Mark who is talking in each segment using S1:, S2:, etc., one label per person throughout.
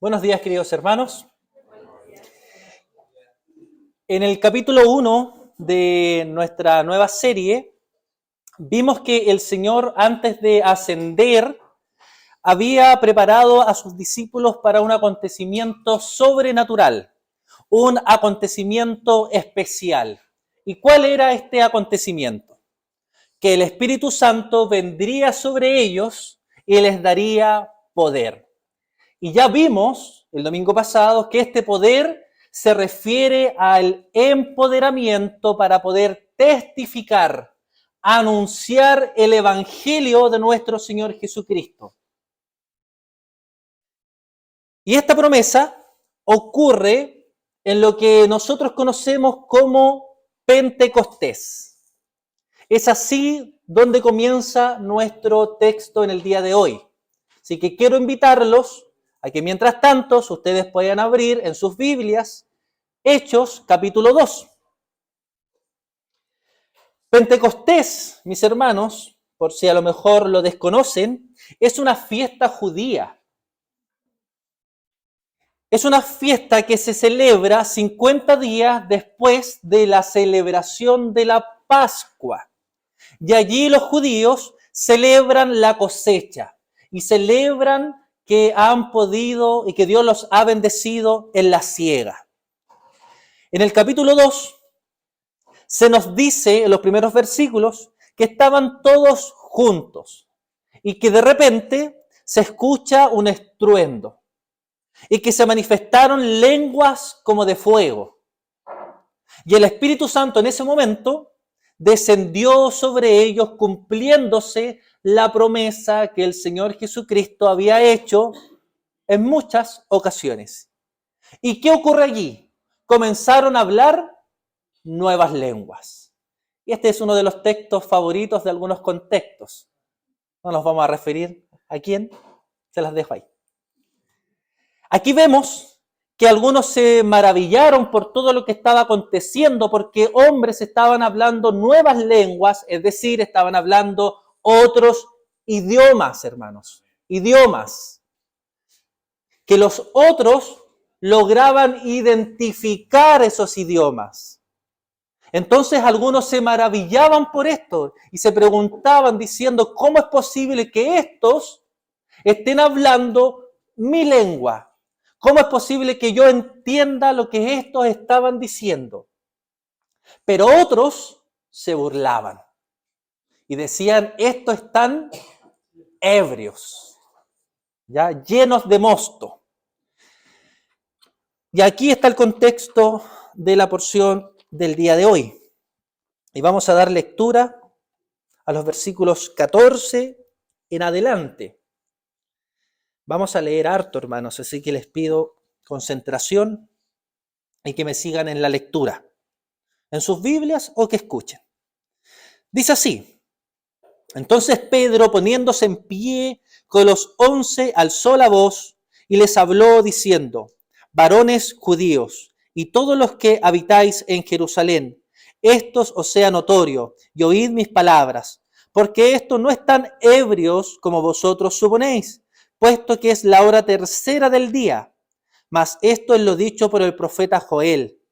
S1: Buenos días, queridos hermanos. En el capítulo 1 de nuestra nueva serie, vimos que el Señor, antes de ascender, había preparado a sus discípulos para un acontecimiento sobrenatural, un acontecimiento especial. ¿Y cuál era este acontecimiento? Que el Espíritu Santo vendría sobre ellos y les daría poder. Y ya vimos el domingo pasado que este poder se refiere al empoderamiento para poder testificar, anunciar el Evangelio de nuestro Señor Jesucristo. Y esta promesa ocurre en lo que nosotros conocemos como Pentecostés. Es así donde comienza nuestro texto en el día de hoy. Así que quiero invitarlos a que mientras tanto ustedes puedan abrir en sus Biblias Hechos capítulo 2. Pentecostés, mis hermanos, por si a lo mejor lo desconocen, es una fiesta judía. Es una fiesta que se celebra 50 días después de la celebración de la Pascua. Y allí los judíos celebran la cosecha y celebran que han podido y que Dios los ha bendecido en la siega. En el capítulo 2 se nos dice en los primeros versículos que estaban todos juntos y que de repente se escucha un estruendo y que se manifestaron lenguas como de fuego. Y el Espíritu Santo en ese momento descendió sobre ellos cumpliéndose la promesa que el Señor Jesucristo había hecho en muchas ocasiones. ¿Y qué ocurre allí? Comenzaron a hablar nuevas lenguas. Y este es uno de los textos favoritos de algunos contextos. No nos vamos a referir a quién, se las dejo ahí. Aquí vemos que algunos se maravillaron por todo lo que estaba aconteciendo, porque hombres estaban hablando nuevas lenguas, es decir, estaban hablando otros idiomas, hermanos. Idiomas. Que los otros lograban identificar esos idiomas. Entonces algunos se maravillaban por esto y se preguntaban diciendo, ¿cómo es posible que estos estén hablando mi lengua? ¿Cómo es posible que yo entienda lo que estos estaban diciendo? Pero otros se burlaban y decían, estos están ebrios, ya llenos de mosto. Y aquí está el contexto de la porción del día de hoy. Y vamos a dar lectura a los versículos 14 en adelante. Vamos a leer harto, hermanos, así que les pido concentración y que me sigan en la lectura, en sus Biblias o que escuchen. Dice así: entonces Pedro, poniéndose en pie con los 11, alzó la voz y les habló diciendo: varones judíos y todos los que habitáis en Jerusalén, estos os sea notorio y oíd mis palabras, porque estos no están ebrios como vosotros suponéis, puesto que es la hora tercera del día. Mas esto es lo dicho por el profeta Joel.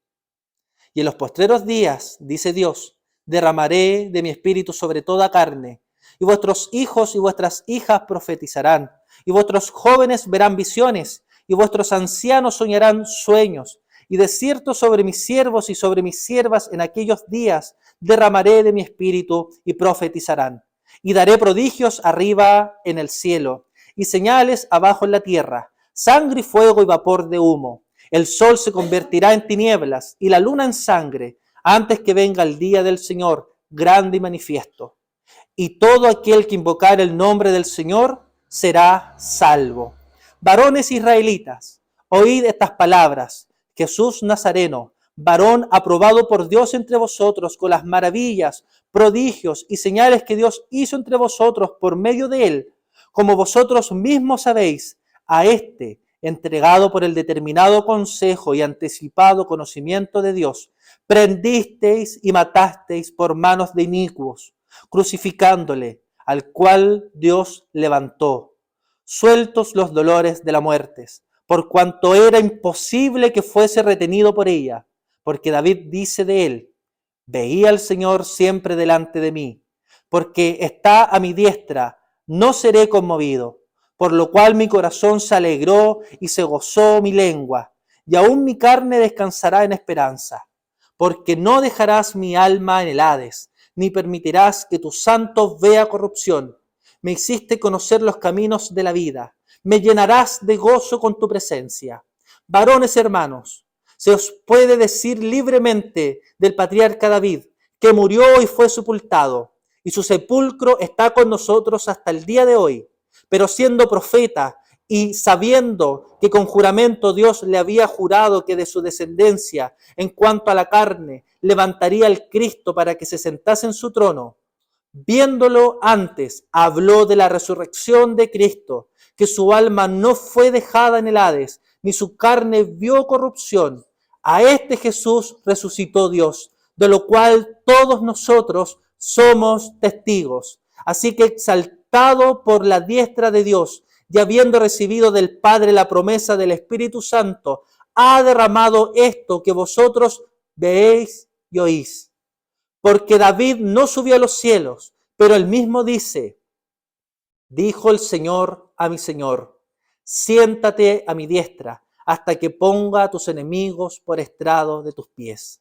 S1: Y en los postreros días, dice Dios, derramaré de mi espíritu sobre toda carne, y vuestros hijos y vuestras hijas profetizarán, y vuestros jóvenes verán visiones, y vuestros ancianos soñarán sueños, y de cierto sobre mis siervos y sobre mis siervas en aquellos días derramaré de mi espíritu y profetizarán. Y daré prodigios arriba en el cielo, y señales abajo en la tierra, sangre y fuego y vapor de humo. El sol se convertirá en tinieblas y la luna en sangre, antes que venga el día del Señor, grande y manifiesto. Y todo aquel que invocar el nombre del Señor será salvo. Varones israelitas, oíd estas palabras. Jesús Nazareno, varón aprobado por Dios entre vosotros con las maravillas, prodigios y señales que Dios hizo entre vosotros por medio de él, como vosotros mismos sabéis, a este, entregado por el determinado consejo y anticipado conocimiento de Dios, prendisteis y matasteis por manos de inicuos, crucificándole, al cual Dios levantó, sueltos los dolores de la muerte, por cuanto era imposible que fuese retenido por ella, porque David dice de él: veía al Señor siempre delante de mí, porque está a mi diestra, no seré conmovido, por lo cual mi corazón se alegró y se gozó mi lengua, y aún mi carne descansará en esperanza, porque no dejarás mi alma en el Hades, ni permitirás que tu santo vea corrupción. Me hiciste conocer los caminos de la vida, me llenarás de gozo con tu presencia. Varones hermanos, se os puede decir libremente del patriarca David, que murió y fue sepultado, y su sepulcro está con nosotros hasta el día de hoy. Pero siendo profeta y sabiendo que con juramento Dios le había jurado que de su descendencia, en cuanto a la carne, levantaría el Cristo para que se sentase en su trono, viéndolo antes, habló de la resurrección de Cristo, que su alma no fue dejada en el Hades, ni su carne vio corrupción. A este Jesús resucitó Dios, de lo cual todos nosotros somos testigos. Así que exaltado por la diestra de Dios y habiendo recibido del Padre la promesa del Espíritu Santo, ha derramado esto que vosotros veéis y oís. Porque David no subió a los cielos, pero él mismo dice: dijo el Señor a mi Señor, siéntate a mi diestra hasta que ponga a tus enemigos por estrado de tus pies.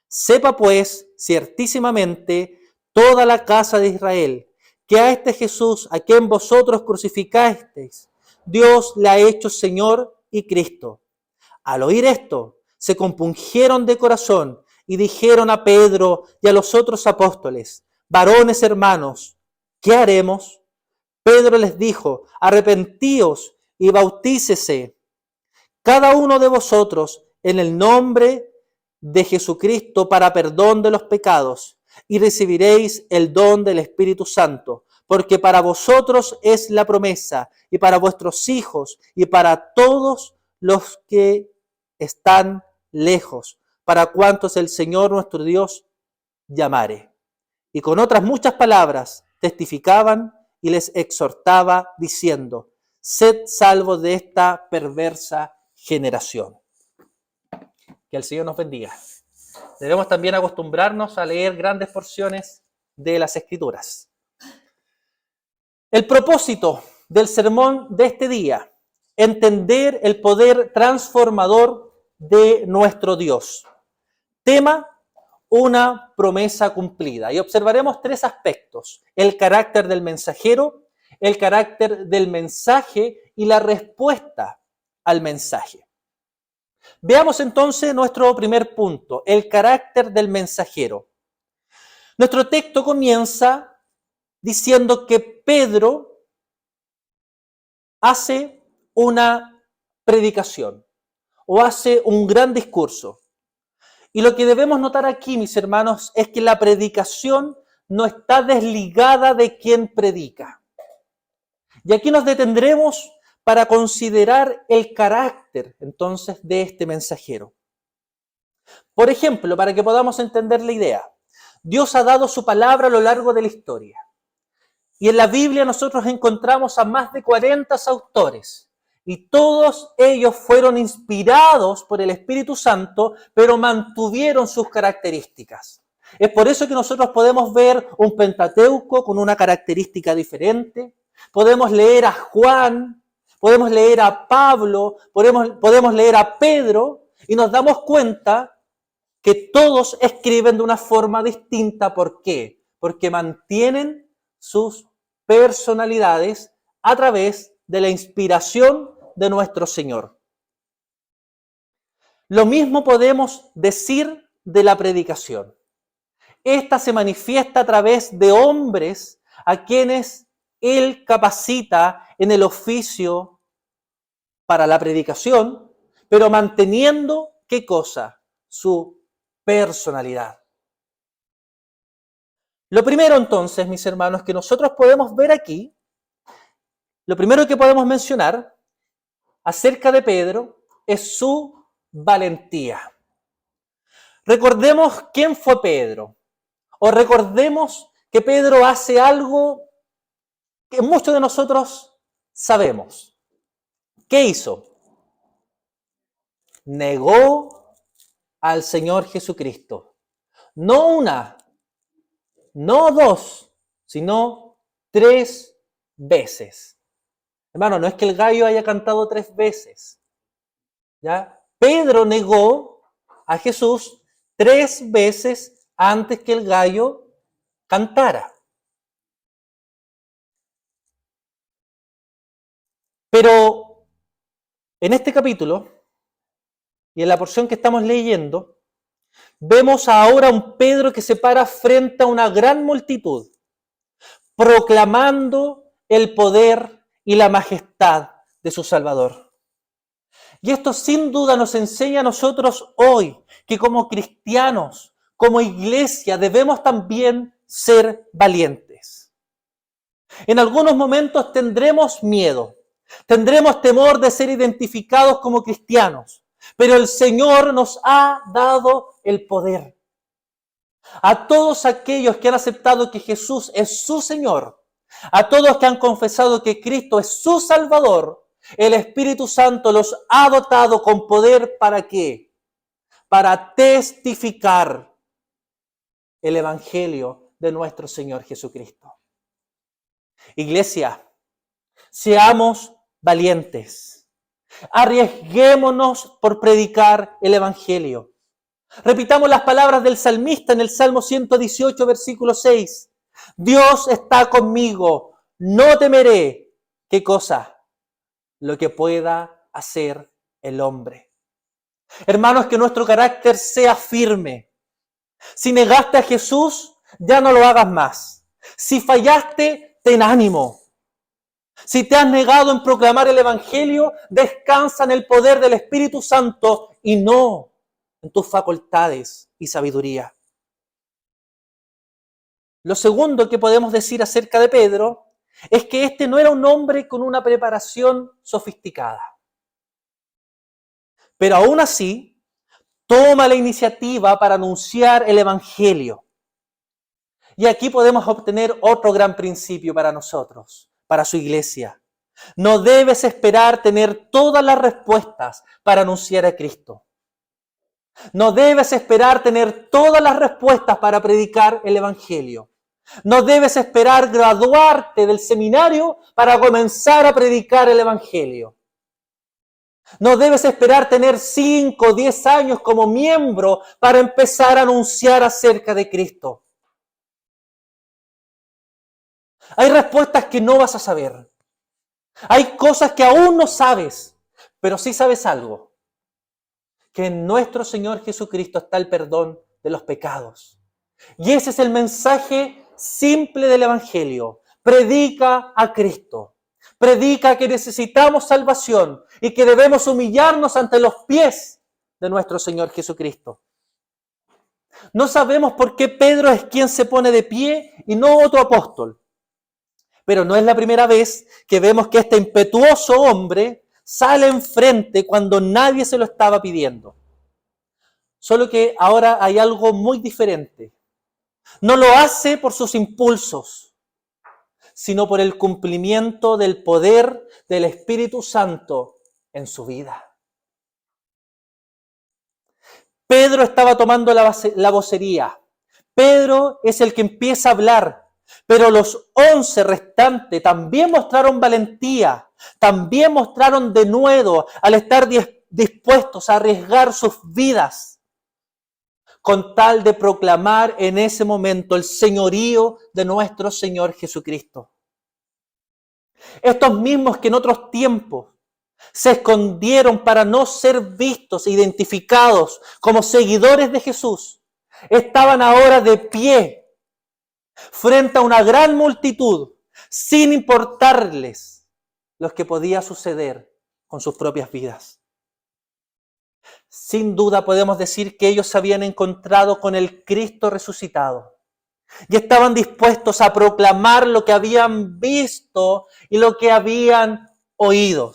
S1: Sepa pues ciertísimamente toda la casa de Israel que a este Jesús, a quien vosotros crucificasteis, Dios le ha hecho Señor y Cristo. Al oír esto, se compungieron de corazón y dijeron a Pedro y a los otros apóstoles: varones hermanos, ¿qué haremos? Pedro les dijo: arrepentíos y bautícese cada uno de vosotros en el nombre de Jesucristo para perdón de los pecados, y recibiréis el don del Espíritu Santo, porque para vosotros es la promesa, y para vuestros hijos, y para todos los que están lejos, para cuantos el Señor nuestro Dios llamare. Y con otras muchas palabras testificaban y les exhortaba diciendo: sed salvos de esta perversa generación. Que el Señor nos bendiga. Debemos también acostumbrarnos a leer grandes porciones de las Escrituras. El propósito del sermón de este día: entender el poder transformador de nuestro Dios. Tema: una promesa cumplida. Y observaremos tres aspectos: el carácter del mensajero, el carácter del mensaje y la respuesta al mensaje. Veamos entonces nuestro primer punto: el carácter del mensajero. Nuestro texto comienza diciendo que Pedro hace una predicación o hace un gran discurso. Y lo que debemos notar aquí, mis hermanos, es que la predicación no está desligada de quien predica. Y aquí nos detendremos para considerar el carácter, entonces, de este mensajero. Por ejemplo, para que podamos entender la idea, Dios ha dado su palabra a lo largo de la historia. Y en la Biblia nosotros encontramos a más de 40 autores. Y todos ellos fueron inspirados por el Espíritu Santo, pero mantuvieron sus características. Es por eso que nosotros podemos ver un Pentateuco con una característica diferente. Podemos leer a Juan, podemos leer a Pablo, podemos leer a Pedro, y nos damos cuenta que todos escriben de una forma distinta. ¿Por qué? Porque mantienen sus personalidades a través de la inspiración de nuestro Señor. Lo mismo podemos decir de la predicación. Esta se manifiesta a través de hombres a quienes Él capacita en el oficio para la predicación, pero manteniendo, ¿qué cosa? Su personalidad. Lo primero entonces, mis hermanos, que nosotros podemos ver aquí, lo primero que podemos mencionar acerca de Pedro es su valentía. Recordemos quién fue Pedro, o recordemos que Pedro hace algo que muchos de nosotros sabemos. ¿Qué hizo? negó al Señor Jesucristo. No una, no dos, sino 3 veces. Hermano, no es que el gallo haya cantado 3 veces. ¿Ya? Pedro negó a Jesús 3 veces antes que el gallo cantara. Pero en este capítulo y en la porción que estamos leyendo, vemos ahora a un Pedro que se para frente a una gran multitud, proclamando el poder y la majestad de su Salvador. Y esto sin duda nos enseña a nosotros hoy que como cristianos, como iglesia, debemos también ser valientes. En algunos momentos tendremos miedo, tendremos temor de ser identificados como cristianos, pero el Señor nos ha dado el poder. A todos aquellos que han aceptado que Jesús es su Señor, a todos que han confesado que Cristo es su Salvador, el Espíritu Santo los ha dotado con poder. ¿Para qué? Para testificar el Evangelio de nuestro Señor Jesucristo. Iglesia, seamos valientes. Arriesguémonos por predicar el Evangelio. Repitamos las palabras del salmista en el Salmo 118, versículo 6. Dios está conmigo, no temeré. ¿Qué cosa? Lo que pueda hacer el hombre. Hermanos, que nuestro carácter sea firme. Si negaste a Jesús, ya no lo hagas más. Si fallaste, ten ánimo. Si te has negado en proclamar el Evangelio, descansa en el poder del Espíritu Santo y no en tus facultades y sabiduría. Lo segundo que podemos decir acerca de Pedro es que este no era un hombre con una preparación sofisticada. Pero aún así, toma la iniciativa para anunciar el Evangelio. Y aquí podemos obtener otro gran principio para nosotros, para su iglesia. No debes esperar tener todas las respuestas para anunciar a Cristo. No debes esperar tener todas las respuestas para predicar el Evangelio. No debes esperar graduarte del seminario para comenzar a predicar el Evangelio. No debes esperar tener 5 o 10 años como miembro para empezar a anunciar acerca de Cristo. Hay respuestas que no vas a saber. Hay cosas que aún no sabes, pero sí sabes algo. Que en nuestro Señor Jesucristo está el perdón de los pecados. Y ese es el mensaje simple del Evangelio. Predica a Cristo. Predica que necesitamos salvación y que debemos humillarnos ante los pies de nuestro Señor Jesucristo. No sabemos por qué Pedro es quien se pone de pie y no otro apóstol. Pero no es la primera vez que vemos que este impetuoso hombre sale enfrente cuando nadie se lo estaba pidiendo. Solo que ahora hay algo muy diferente. No lo hace por sus impulsos, sino por el cumplimiento del poder del Espíritu Santo en su vida. Pedro estaba tomando la vocería. Pedro es el que empieza a hablar, pero los 11 restantes también mostraron valentía, también mostraron denuedo al estar dispuestos a arriesgar sus vidas con tal de proclamar en ese momento el señorío de nuestro Señor Jesucristo. Estos mismos que en otros tiempos se escondieron para no ser vistos e identificados como seguidores de Jesús, estaban ahora de pie frente a una gran multitud, sin importarles lo que podía suceder con sus propias vidas. Sin duda podemos decir que ellos se habían encontrado con el Cristo resucitado y estaban dispuestos a proclamar lo que habían visto y lo que habían oído.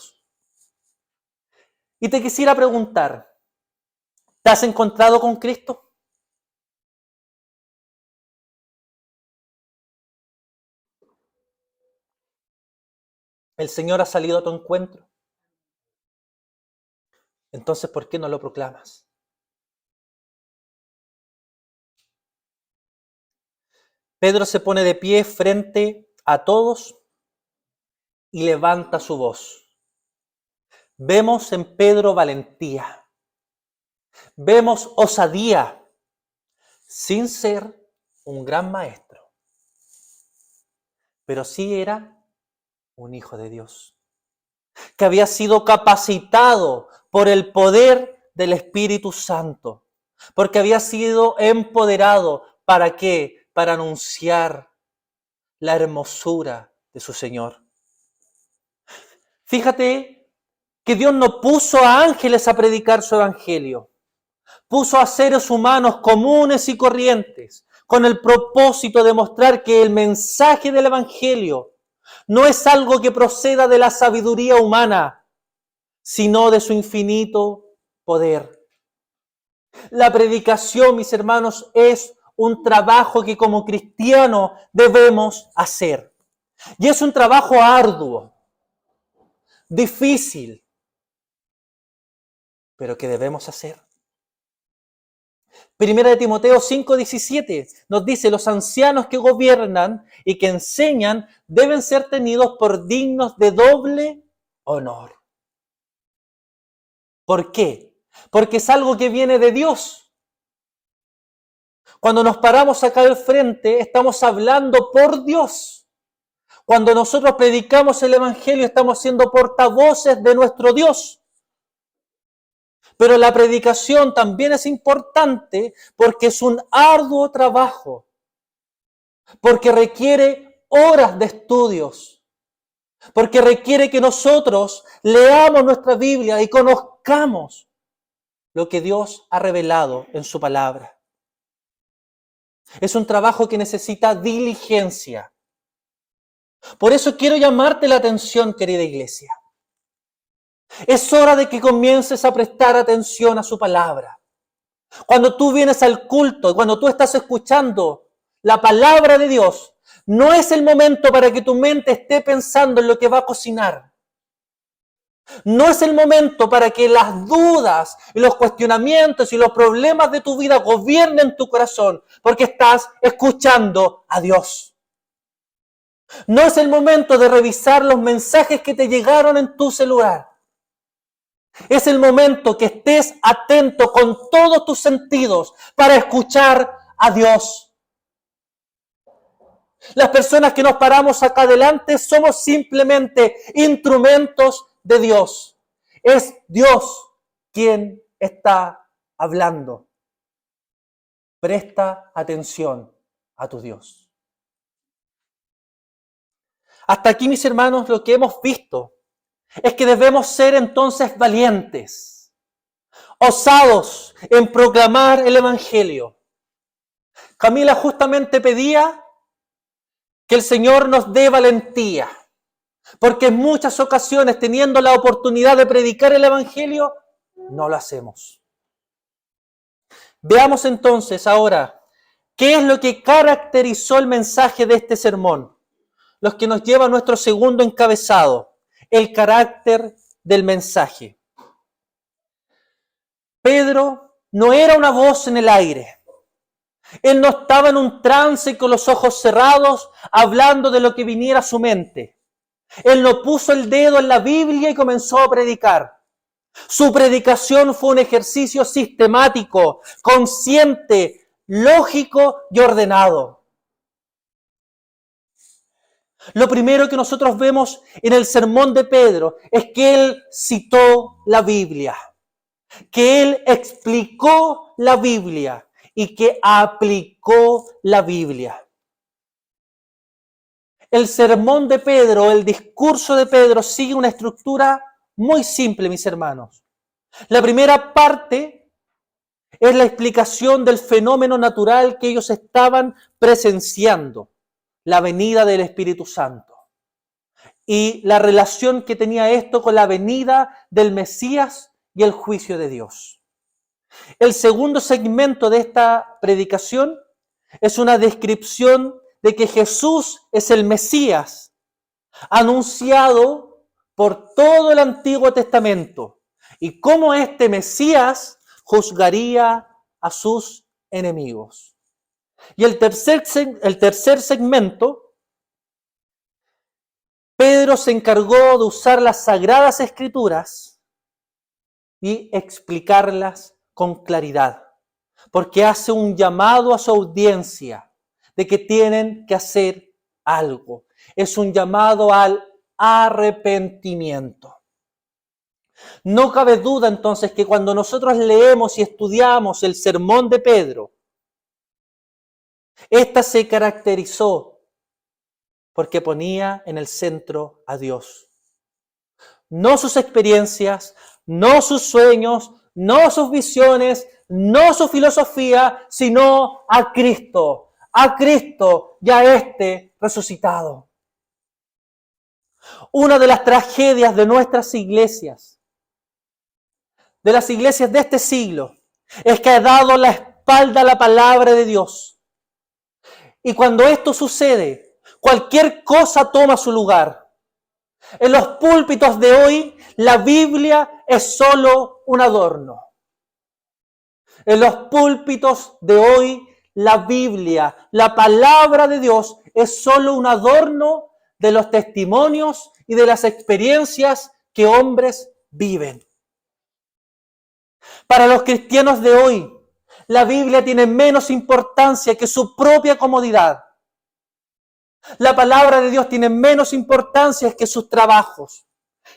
S1: Y te quisiera preguntar, ¿te has encontrado con Cristo? ¿El Señor ha salido a tu encuentro? Entonces, ¿por qué no lo proclamas? Pedro se pone de pie frente a todos y levanta su voz. Vemos en Pedro valentía, vemos osadía, sin ser un gran maestro, pero sí era un hijo de Dios, que había sido capacitado por el poder del Espíritu Santo, porque había sido empoderado, ¿para qué? Para anunciar la hermosura de su Señor. Fíjate que Dios no puso a ángeles a predicar su evangelio, puso a seres humanos comunes y corrientes, con el propósito de mostrar que el mensaje del evangelio no es algo que proceda de la sabiduría humana, sino de su infinito poder. La predicación, mis hermanos, es un trabajo que como cristianos debemos hacer. Y es un trabajo arduo, difícil, pero que debemos hacer. Primera de Timoteo 5:17 nos dice: los ancianos que gobiernan y que enseñan deben ser tenidos por dignos de doble honor. ¿Por qué? Porque es algo que viene de Dios. Cuando nos paramos acá al frente, estamos hablando por Dios. Cuando nosotros predicamos el Evangelio, estamos siendo portavoces de nuestro Dios. Pero la predicación también es importante porque es un arduo trabajo, porque requiere horas de estudios, porque requiere que nosotros leamos nuestra Biblia y conozcamos lo que Dios ha revelado en su palabra. Es un trabajo que necesita diligencia. Por eso quiero llamarte la atención, querida iglesia. Es hora de que comiences a prestar atención a su palabra. Cuando tú vienes al culto, cuando tú estás escuchando la palabra de Dios, no es el momento para que tu mente esté pensando en lo que va a cocinar. No es el momento para que las dudas y los cuestionamientos y los problemas de tu vida gobiernen tu corazón, porque estás escuchando a Dios. No es el momento de revisar los mensajes que te llegaron en tu celular. Es el momento que estés atento con todos tus sentidos para escuchar a Dios. Las personas que nos paramos acá adelante somos simplemente instrumentos de Dios. Es Dios quien está hablando. Presta atención a tu Dios. Hasta aquí, mis hermanos, lo que hemos visto es que debemos ser entonces valientes, osados en proclamar el Evangelio. Camila justamente pedía que el Señor nos dé valentía, porque en muchas ocasiones, teniendo la oportunidad de predicar el Evangelio, no lo hacemos. Veamos entonces ahora qué es lo que caracterizó el mensaje de este sermón, lo que nos lleva a nuestro segundo encabezado, el carácter del mensaje. Pedro no era una voz en el aire. Él no estaba en un trance con los ojos cerrados, hablando de lo que viniera a su mente. Él no puso el dedo en la Biblia y comenzó a predicar. Su predicación fue un ejercicio sistemático, consciente, lógico y ordenado. Lo primero que nosotros vemos en el sermón de Pedro es que él citó la Biblia, que él explicó la Biblia y que aplicó la Biblia. El sermón de Pedro, el discurso de Pedro sigue una estructura muy simple, mis hermanos. La primera parte es la explicación del fenómeno natural que ellos estaban presenciando, la venida del Espíritu Santo, y la relación que tenía esto con la venida del Mesías y el juicio de Dios. El segundo segmento de esta predicación es una descripción de que Jesús es el Mesías, anunciado por todo el Antiguo Testamento y cómo este Mesías juzgaría a sus enemigos. Y el tercer segmento, Pedro se encargó de usar las Sagradas Escrituras y explicarlas con claridad, porque hace un llamado a su audiencia de que tienen que hacer algo. Es un llamado al arrepentimiento. No cabe duda entonces que cuando nosotros leemos y estudiamos el sermón de Pedro, esta se caracterizó porque ponía en el centro a Dios. No sus experiencias, no sus sueños, no sus visiones, no su filosofía, sino a Cristo y a este resucitado. Una de las tragedias de nuestras iglesias, de las iglesias de este siglo, es que ha dado la espalda a la palabra de Dios. Y cuando esto sucede, cualquier cosa toma su lugar. En los púlpitos de hoy, la Biblia es solo un adorno. En los púlpitos de hoy, la Biblia, la palabra de Dios, es solo un adorno de los testimonios y de las experiencias que hombres viven. Para los cristianos de hoy, la Biblia tiene menos importancia que su propia comodidad. La palabra de Dios tiene menos importancia que sus trabajos,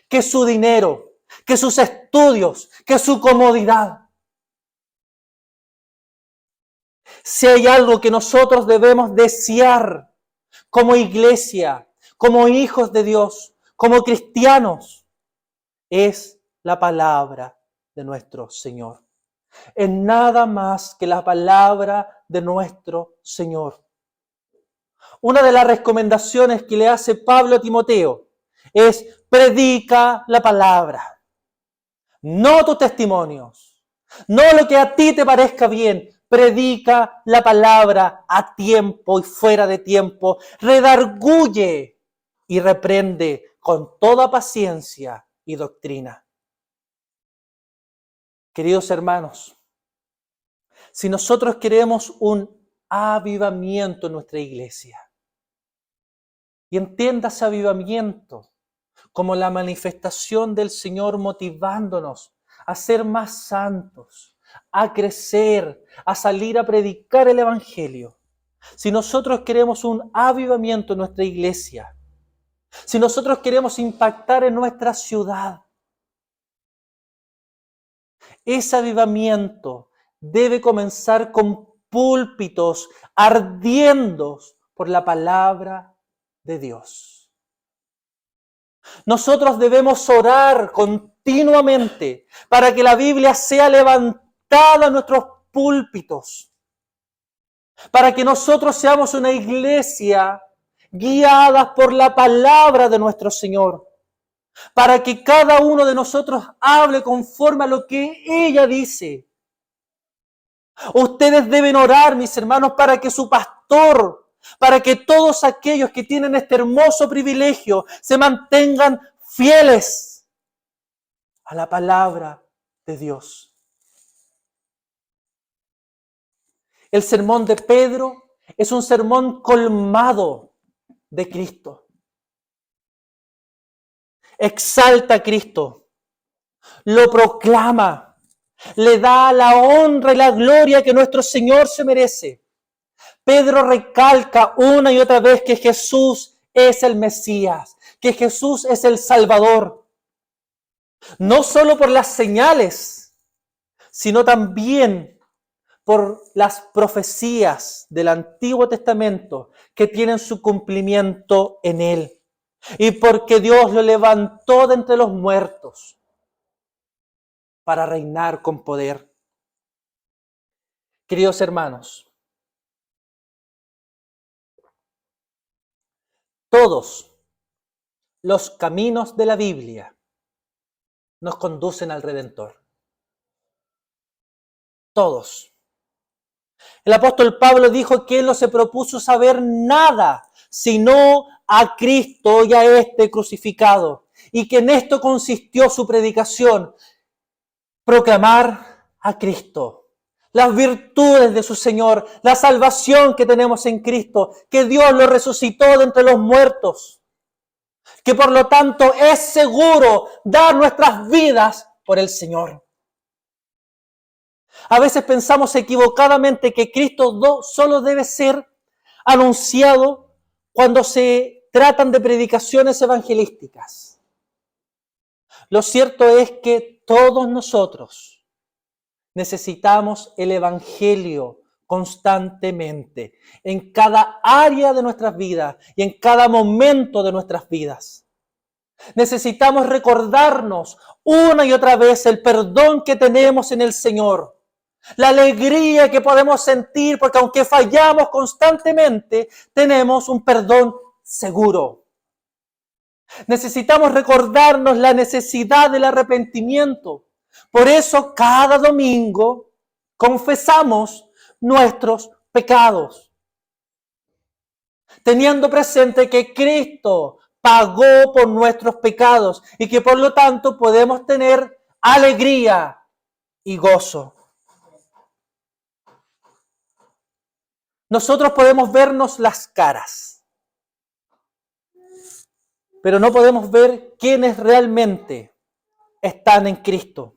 S1: que su dinero, que sus estudios, que su comodidad. Si hay algo que nosotros debemos desear como iglesia, como hijos de Dios, como cristianos, es la palabra de nuestro Señor. Es nada más que la palabra de nuestro Señor. Una de las recomendaciones que le hace Pablo a Timoteo es: predica la palabra, no tus testimonios, no lo que a ti te parezca bien. Predica la palabra a tiempo y fuera de tiempo, redarguye y reprende con toda paciencia y doctrina. Queridos hermanos, si nosotros queremos un avivamiento en nuestra iglesia, y entiéndase avivamiento como la manifestación del Señor motivándonos a ser más santos, a crecer, a salir a predicar el Evangelio. Si nosotros queremos un avivamiento en nuestra iglesia, si nosotros queremos impactar en nuestra ciudad, ese avivamiento debe comenzar con púlpitos ardiendo por la palabra de Dios. Nosotros debemos orar continuamente para que la Biblia sea levantada en nuestros púlpitos, para que nosotros seamos una iglesia guiada por la palabra de nuestro Señor, para que cada uno de nosotros hable conforme a lo que ella dice. Ustedes deben orar, mis hermanos, para que su pastor, para que todos aquellos que tienen este hermoso privilegio se mantengan fieles a la palabra de Dios. El sermón de Pedro es un sermón colmado de Cristo. Exalta a Cristo, lo proclama, le da la honra y la gloria que nuestro Señor se merece. Pedro recalca una y otra vez que Jesús es el Mesías, que Jesús es el Salvador. No solo por las señales, sino también por las profecías del Antiguo Testamento que tienen su cumplimiento en Él. Y porque Dios lo levantó de entre los muertos para reinar con poder. Queridos hermanos, todos los caminos de la Biblia nos conducen al Redentor. Todos. El apóstol Pablo dijo que él no se propuso saber nada, sino a Cristo y a este crucificado, y que en esto consistió su predicación. proclamar a Cristo, las virtudes de su Señor, la salvación que tenemos en Cristo, que Dios lo resucitó de entre los muertos, que por lo tanto es seguro dar nuestras vidas por el Señor. A veces pensamos equivocadamente que Cristo solo debe ser anunciado cuando se tratan de predicaciones evangelísticas. Lo cierto es que todos nosotros necesitamos el Evangelio constantemente, en cada área de nuestras vidas y en cada momento de nuestras vidas. Necesitamos recordarnos una y otra vez el perdón que tenemos en el Señor, la alegría que podemos sentir, porque aunque fallamos constantemente, tenemos un perdón seguro. Necesitamos recordarnos la necesidad del arrepentimiento. Por eso cada domingo confesamos nuestros pecados, teniendo presente que Cristo pagó por nuestros pecados y que por lo tanto podemos tener alegría y gozo. Nosotros podemos vernos las caras, pero no podemos ver quiénes realmente están en Cristo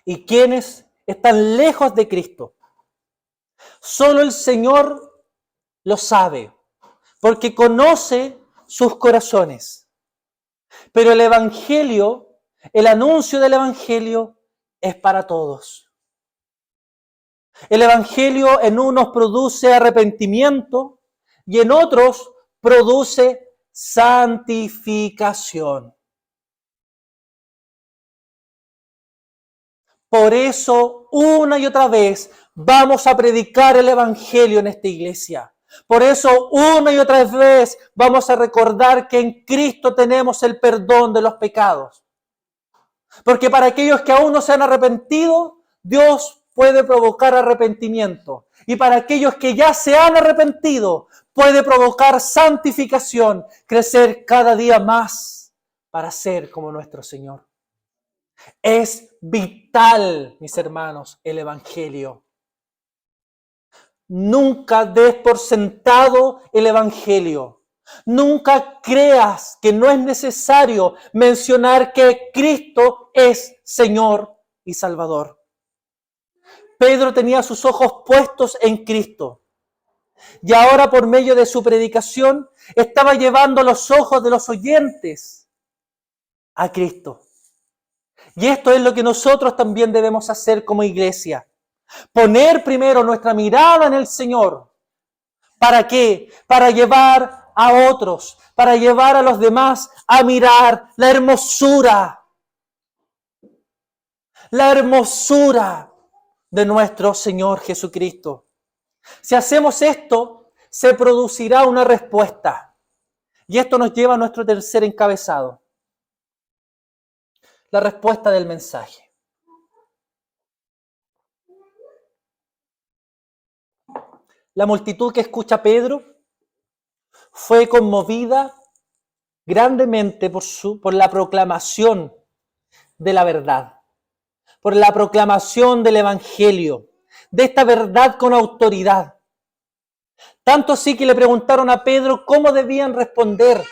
S1: y quiénes están lejos de Cristo. Solo el Señor lo sabe, porque conoce sus corazones. Pero el Evangelio, el anuncio del Evangelio es para todos. El Evangelio en unos produce arrepentimiento y en otros produce santificación. Por eso, una y otra vez, vamos a predicar el Evangelio en esta iglesia. Por eso, una y otra vez, vamos a recordar que en Cristo tenemos el perdón de los pecados. Porque para aquellos que aún no se han arrepentido, Dios puede provocar arrepentimiento. Y para aquellos que ya se han arrepentido, puede provocar santificación, crecer cada día más para ser como nuestro Señor. Es vital, mis hermanos, el Evangelio. Nunca des por sentado el Evangelio. Nunca creas que no es necesario mencionar que Cristo es Señor y Salvador. Pedro tenía sus ojos puestos en Cristo. Y ahora por medio de su predicación estaba llevando los ojos de los oyentes a Cristo. Y esto es lo que nosotros también debemos hacer como iglesia. Poner primero nuestra mirada en el Señor. ¿Para qué? Para llevar a otros, para llevar a los demás a mirar la hermosura de nuestro Señor Jesucristo. Si hacemos esto, se producirá una respuesta. Y esto nos lleva a nuestro tercer encabezado. La respuesta del mensaje. La multitud que escucha a Pedro fue conmovida grandemente por la proclamación de la verdad, por la proclamación del Evangelio, de esta verdad con autoridad. Tanto así que le preguntaron a Pedro cómo debían responder.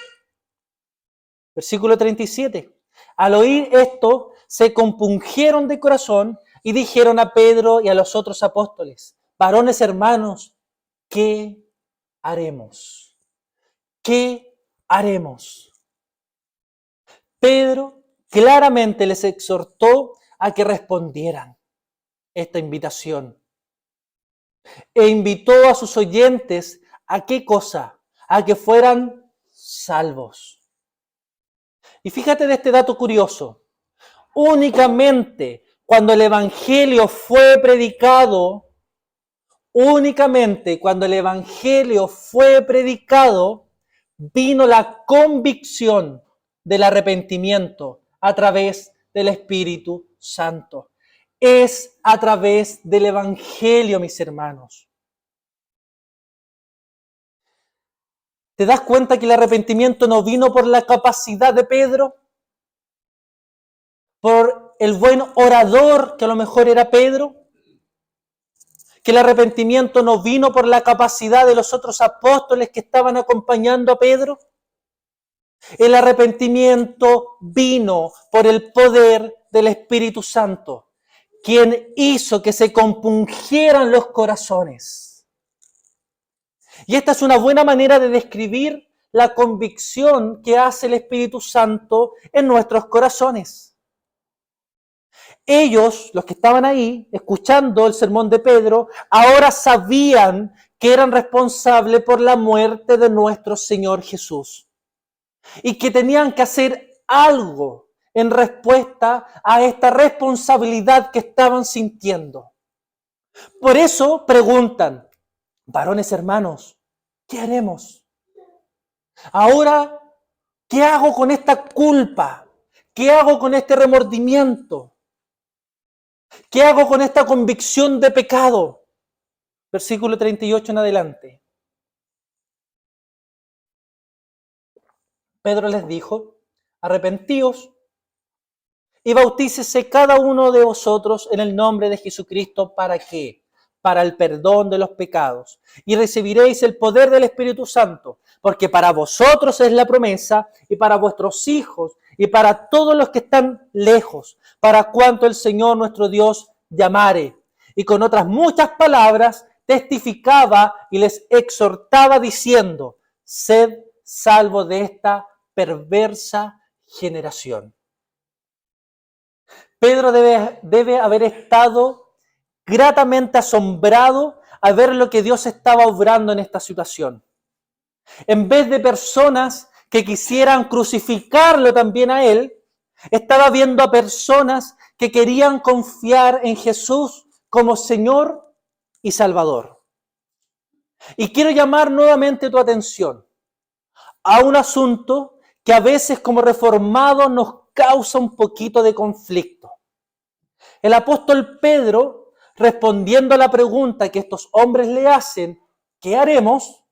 S1: Versículo 37. Al oír esto, se compungieron de corazón y dijeron a Pedro y a los otros apóstoles: varones hermanos, ¿qué haremos? ¿Qué haremos? Pedro claramente les exhortó a que respondieran esta invitación. E invitó a sus oyentes ¿a qué cosa? A que fueran salvos. Y fíjate de este dato curioso. Únicamente cuando el Evangelio fue predicado, vino la convicción del arrepentimiento a través del Espíritu Santo. Es a través del Evangelio, mis hermanos. ¿Te das cuenta que el arrepentimiento no vino por la capacidad de Pedro? Por el buen orador que a lo mejor era Pedro? Que el arrepentimiento no vino por la capacidad de los otros apóstoles que estaban acompañando a Pedro. El arrepentimiento vino por el poder del Espíritu Santo, quien hizo que se compungieran los corazones. Y esta es una buena manera de describir la convicción que hace el Espíritu Santo en nuestros corazones. Ellos, los que estaban ahí, escuchando el sermón de Pedro, ahora sabían que eran responsables por la muerte de nuestro Señor Jesús y que tenían que hacer algo en respuesta a esta responsabilidad que estaban sintiendo. Por eso preguntan, varones hermanos, ¿qué haremos? Ahora, ¿qué hago con esta culpa? ¿Qué hago con este remordimiento? ¿Qué hago con esta convicción de pecado? Versículo 38 en adelante. Pedro les dijo, arrepentíos y bautícese cada uno de vosotros en el nombre de Jesucristo. ¿Para qué? Para el perdón de los pecados. Y recibiréis el poder del Espíritu Santo, porque para vosotros es la promesa, y para vuestros hijos, y para todos los que están lejos, para cuanto el Señor nuestro Dios llamare. Y con otras muchas palabras testificaba y les exhortaba diciendo, sed salvo de esta perversa generación. Pedro debe haber estado gratamente asombrado a ver lo que Dios estaba obrando en esta situación. En vez de personas que quisieran crucificarlo también a él, estaba viendo a personas que querían confiar en Jesús como Señor y Salvador. Y quiero llamar nuevamente tu atención a un asunto que a veces como reformados nos causa un poquito de conflicto. El apóstol Pedro, respondiendo a la pregunta que estos hombres le hacen, ¿qué haremos?,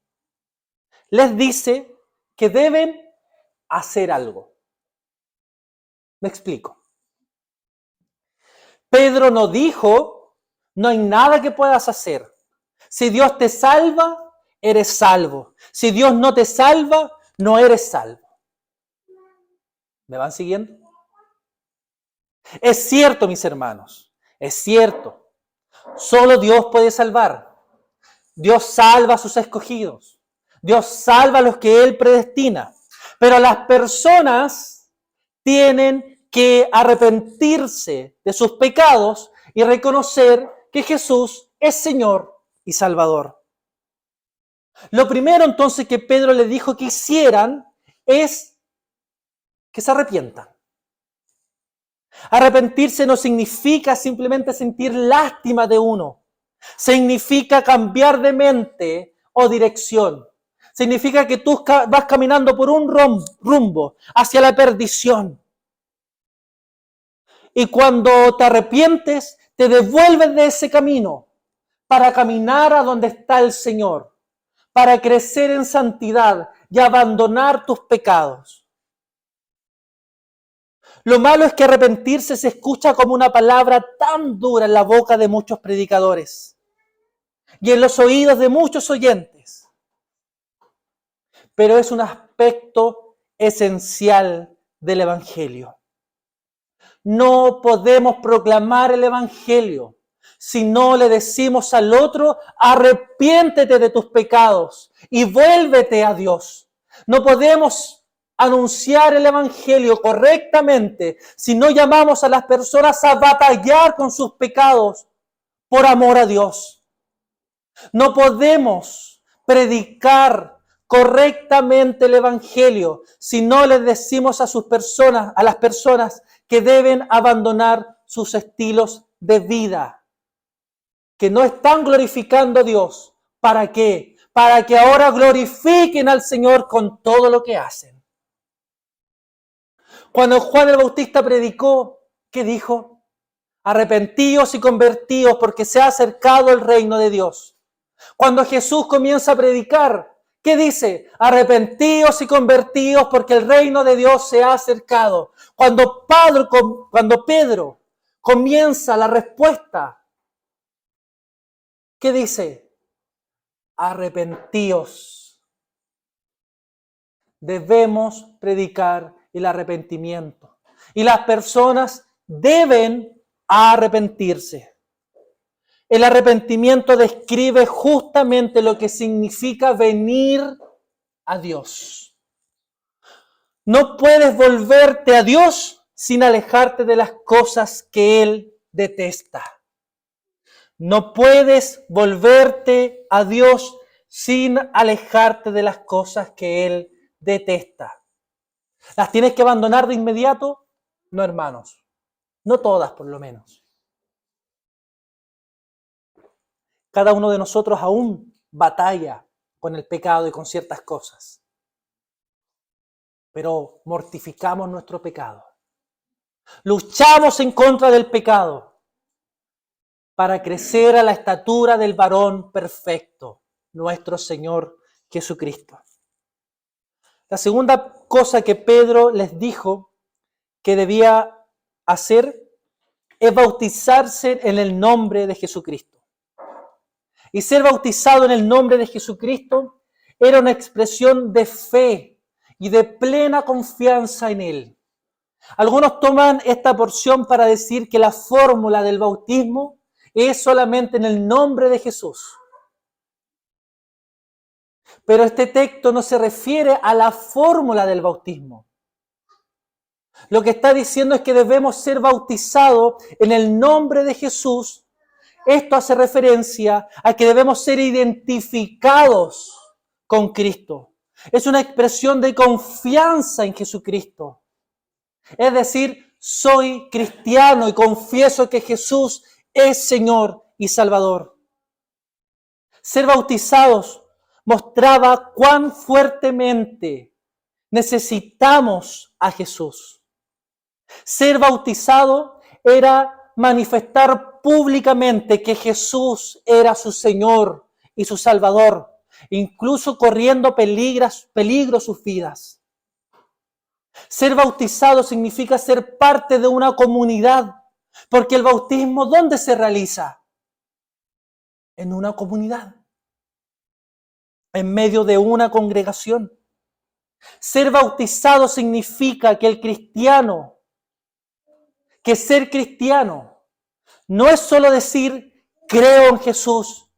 S1: les dice que deben hacer algo. Me explico. Pedro no dijo, no hay nada que puedas hacer. Si Dios te salva, eres salvo. Si Dios no te salva, no eres salvo. ¿Me van siguiendo? Es cierto, mis hermanos, es cierto. Solo Dios puede salvar. Dios salva a sus escogidos. Dios salva a los que Él predestina. Pero las personas tienen que arrepentirse de sus pecados y reconocer que Jesús es Señor y Salvador. Lo primero entonces que Pedro le dijo que hicieran es que se arrepientan. Arrepentirse no significa simplemente sentir lástima de uno. Significa cambiar de mente o dirección. Significa que tú vas caminando por un rumbo hacia la perdición. Y cuando te arrepientes, te devuelves de ese camino para caminar a donde está el Señor, para crecer en santidad y abandonar tus pecados. Lo malo es que arrepentirse se escucha como una palabra tan dura en la boca de muchos predicadores y en los oídos de muchos oyentes. Pero es un aspecto esencial del Evangelio. No podemos proclamar el Evangelio si no le decimos al otro, arrepiéntete de tus pecados y vuélvete a Dios. No podemos anunciar el Evangelio correctamente si no llamamos a las personas a batallar con sus pecados por amor a Dios. No podemos predicar correctamente el Evangelio si no les decimos a las personas que deben abandonar sus estilos de vida, que no están glorificando a Dios. ¿Para qué? Para que ahora glorifiquen al Señor con todo lo que hacen. Cuando Juan el Bautista predicó, ¿qué dijo? Arrepentíos y convertíos porque se ha acercado el reino de Dios. Cuando Jesús comienza a predicar, ¿Qué dice? Arrepentíos y convertíos porque el reino de Dios se ha acercado. Cuando Pedro comienza la respuesta, ¿qué dice? Arrepentíos. Debemos predicar el arrepentimiento. Y las personas deben arrepentirse. El arrepentimiento describe justamente lo que significa venir a Dios. No puedes volverte a Dios sin alejarte de las cosas que Él detesta. No puedes volverte a Dios sin alejarte de las cosas que Él detesta. ¿Las tienes que abandonar de inmediato? No, hermanos. No todas, por lo menos. Cada uno de nosotros aún batalla con el pecado y con ciertas cosas. Pero mortificamos nuestro pecado. Luchamos en contra del pecado para crecer a la estatura del varón perfecto, nuestro Señor Jesucristo. La segunda cosa que Pedro les dijo que debía hacer es bautizarse en el nombre de Jesucristo. Y ser bautizado en el nombre de Jesucristo era una expresión de fe y de plena confianza en Él. Algunos toman esta porción para decir que la fórmula del bautismo es solamente en el nombre de Jesús. Pero este texto no se refiere a la fórmula del bautismo. Lo que está diciendo es que debemos ser bautizados en el nombre de Jesús. Esto hace referencia a que debemos ser identificados con Cristo. Es una expresión de confianza en Jesucristo. Es decir, soy cristiano y confieso que Jesús es Señor y Salvador. Ser bautizados mostraba cuán fuertemente necesitamos a Jesús. Ser bautizado era manifestar públicamente que Jesús era su Señor y su Salvador, incluso corriendo peligro sus vidas. Ser bautizado significa ser parte de una comunidad, porque el bautismo, ¿dónde se realiza? En una comunidad, en medio de una congregación. Ser bautizado significa que ser cristiano no es solo decir creo en Jesús,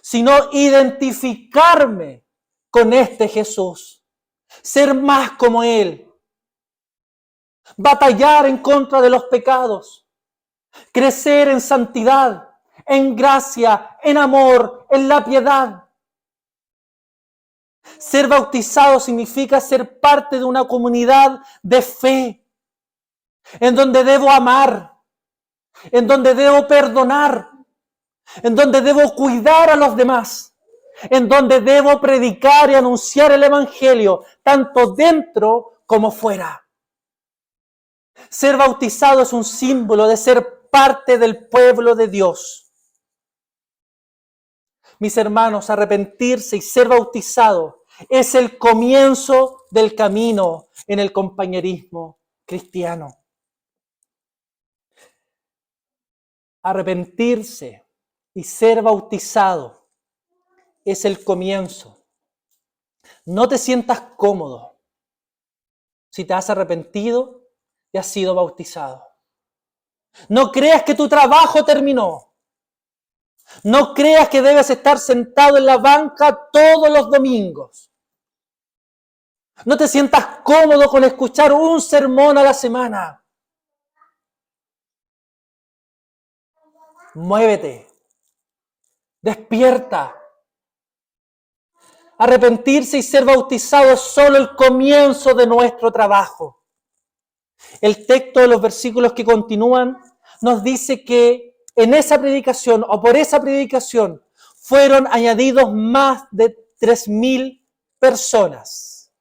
S1: sino identificarme con este Jesús, ser más como Él, batallar en contra de los pecados, crecer en santidad, en gracia, en amor, en la piedad. Ser bautizado significa ser parte de una comunidad de fe, en donde debo amar, en donde debo perdonar, en donde debo cuidar a los demás, en donde debo predicar y anunciar el Evangelio, tanto dentro como fuera. Ser bautizado es un símbolo de ser parte del pueblo de Dios. Mis hermanos, arrepentirse y ser bautizado es el comienzo del camino en el compañerismo cristiano. Arrepentirse y ser bautizado es el comienzo. No te sientas cómodo si te has arrepentido y has sido bautizado. No creas que tu trabajo terminó. No creas que debes estar sentado en la banca todos los domingos. No te sientas cómodo con escuchar un sermón a la semana. Muévete. Despierta. Arrepentirse y ser bautizado es solo el comienzo de nuestro trabajo. El texto de los versículos que continúan nos dice que en esa predicación o por esa predicación fueron añadidos más de 3.000 personas.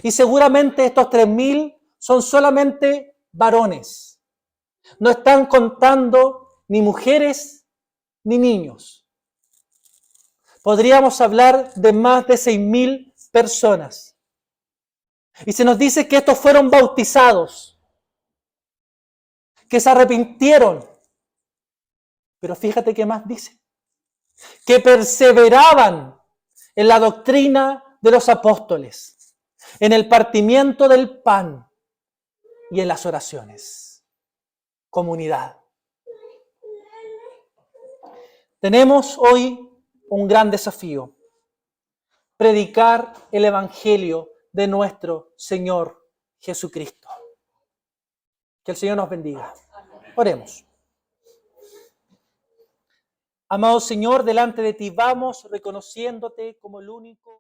S1: Y seguramente estos 3.000 son solamente varones. No están contando ni mujeres ni niños. podríamos hablar de más de 6.000 personas. Y se nos dice que estos fueron bautizados, que se arrepintieron. Pero fíjate qué más dice. Que perseveraban en la doctrina de los apóstoles, en el partimiento del pan y en las oraciones. Comunidad. Tenemos hoy un gran desafío. Predicar el Evangelio de nuestro Señor Jesucristo. Que el Señor nos bendiga. Oremos. Amado Señor, delante de ti vamos reconociéndote como el único